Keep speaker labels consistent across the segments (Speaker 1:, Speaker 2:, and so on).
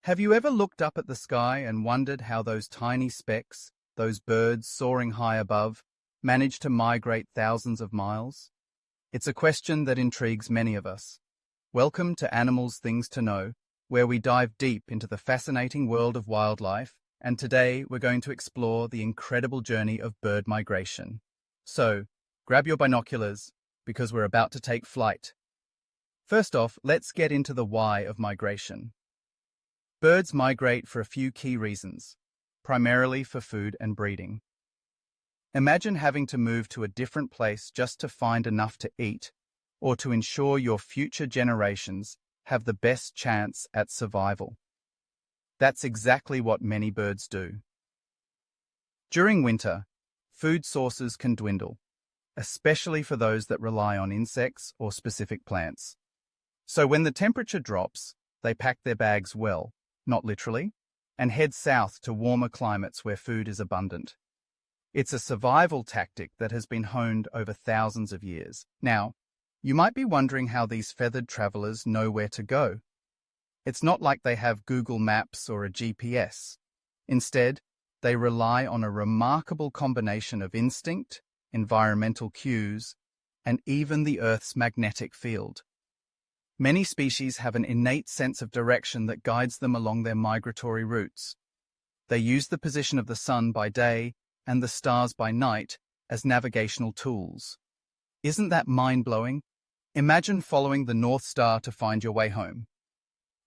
Speaker 1: Have you ever looked up at the sky and wondered how those tiny specks, those birds soaring high above, manage to migrate thousands of miles? It's a question that intrigues many of us. Welcome to Animals Things to Know, where we dive deep into the fascinating world of wildlife, and today we're going to explore the incredible journey of bird migration. So, grab your binoculars, because we're about to take flight. First off, let's get into the why of migration. Birds migrate for a few key reasons, primarily for food and breeding. Imagine having to move to a different place just to find enough to eat, or to ensure your future generations have the best chance at survival. That's exactly what many birds do. During winter, food sources can dwindle, especially for those that rely on insects or specific plants. So when the temperature drops, they pack their bags well, not literally, and head south to warmer climates where food is abundant. It's a survival tactic that has been honed over thousands of years. Now, you might be wondering how these feathered travelers know where to go. It's not like they have Google Maps or a GPS. Instead, they rely on a remarkable combination of instinct, environmental cues, and even the Earth's magnetic field. Many species have an innate sense of direction that guides them along their migratory routes. They use the position of the sun by day and the stars by night as navigational tools. Isn't that mind-blowing? Imagine following the North Star to find your way home.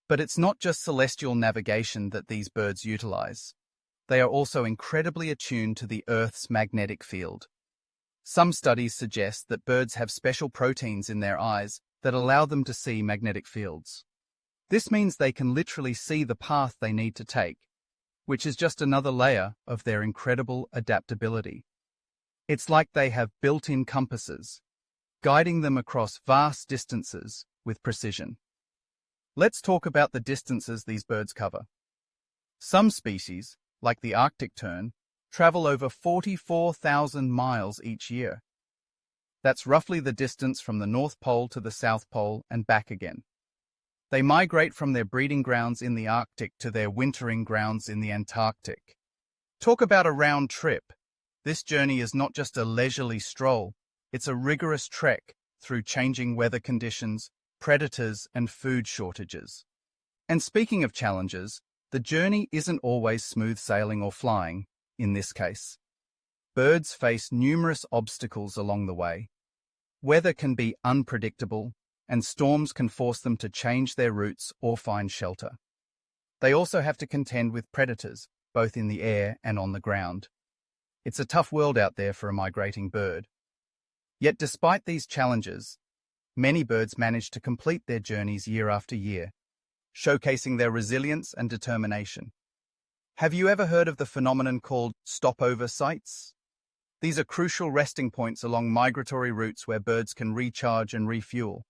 Speaker 1: But it's not just celestial navigation that these birds utilize. They are also incredibly attuned to the Earth's magnetic field. Some studies suggest that birds have special proteins in their eyes that allow them to see magnetic fields. This means they can literally see the path they need to take, which is just another layer of their incredible adaptability. It's like they have built-in compasses, guiding them across vast distances with precision. Let's talk about the distances these birds cover. Some species, like the Arctic tern, travel over 44,000 miles each year. That's roughly the distance from the North Pole to the South Pole and back again. They migrate from their breeding grounds in the Arctic to their wintering grounds in the Antarctic. Talk about a round trip. This journey is not just a leisurely stroll, it's a rigorous trek through changing weather conditions, predators, and food shortages. And speaking of challenges, the journey isn't always smooth sailing or flying, in this case. Birds face numerous obstacles along the way. Weather can be unpredictable, and storms can force them to change their routes or find shelter. They also have to contend with predators, both in the air and on the ground. It's a tough world out there for a migrating bird. Yet despite these challenges, many birds manage to complete their journeys year after year, showcasing their resilience and determination. Have you ever heard of the phenomenon called stopover sites? These are crucial resting points along migratory routes where birds can recharge and refuel.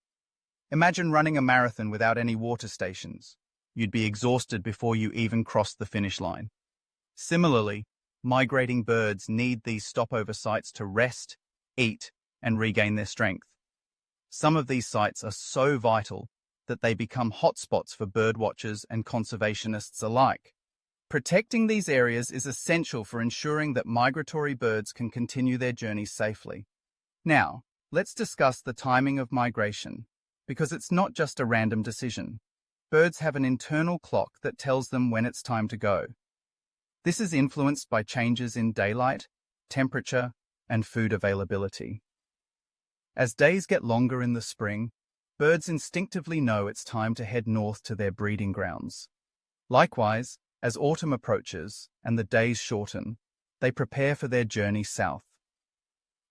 Speaker 1: Imagine running a marathon without any water stations. You'd be exhausted before you even crossed the finish line. Similarly, migrating birds need these stopover sites to rest, eat, and regain their strength. Some of these sites are so vital that they become hotspots for birdwatchers and conservationists alike. Protecting these areas is essential for ensuring that migratory birds can continue their journeys safely. Now, let's discuss the timing of migration, because it's not just a random decision. Birds have an internal clock that tells them when it's time to go. This is influenced by changes in daylight, temperature, and food availability. As days get longer in the spring, birds instinctively know it's time to head north to their breeding grounds. Likewise, as autumn approaches and the days shorten, they prepare for their journey south.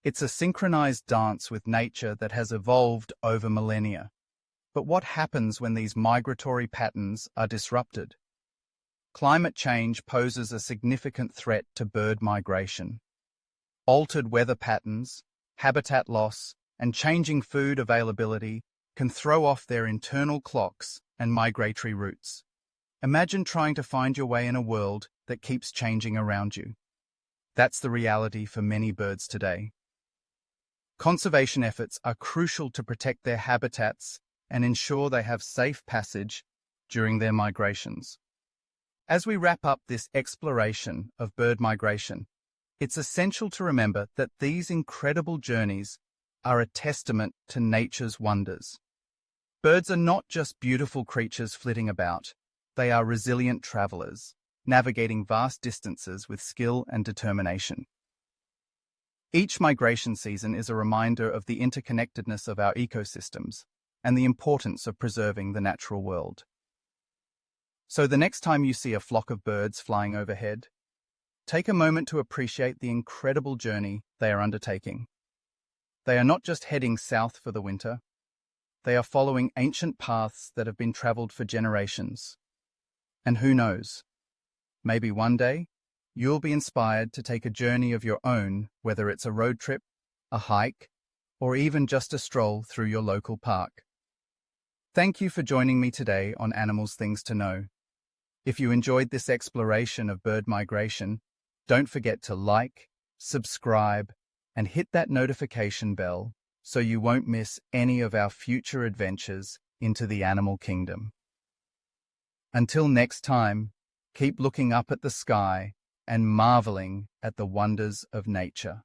Speaker 1: It's a synchronized dance with nature that has evolved over millennia. But what happens when these migratory patterns are disrupted? Climate change poses a significant threat to bird migration. Altered weather patterns, habitat loss, and changing food availability can throw off their internal clocks and migratory routes. Imagine trying to find your way in a world that keeps changing around you. That's the reality for many birds today. Conservation efforts are crucial to protect their habitats and ensure they have safe passage during their migrations. As we wrap up this exploration of bird migration, it's essential to remember that these incredible journeys are a testament to nature's wonders. Birds are not just beautiful creatures flitting about, they are resilient travelers, navigating vast distances with skill and determination. Each migration season is a reminder of the interconnectedness of our ecosystems and the importance of preserving the natural world. So the next time you see a flock of birds flying overhead, take a moment to appreciate the incredible journey they are undertaking. They are not just heading south for the winter, they are following ancient paths that have been traveled for generations. And who knows, maybe one day, you'll be inspired to take a journey of your own, whether it's a road trip, a hike, or even just a stroll through your local park. Thank you for joining me today on Animals Things to Know. If you enjoyed this exploration of bird migration, don't forget to like, subscribe, and hit that notification bell so you won't miss any of our future adventures into the animal kingdom. Until next time, keep looking up at the sky and marveling at the wonders of nature.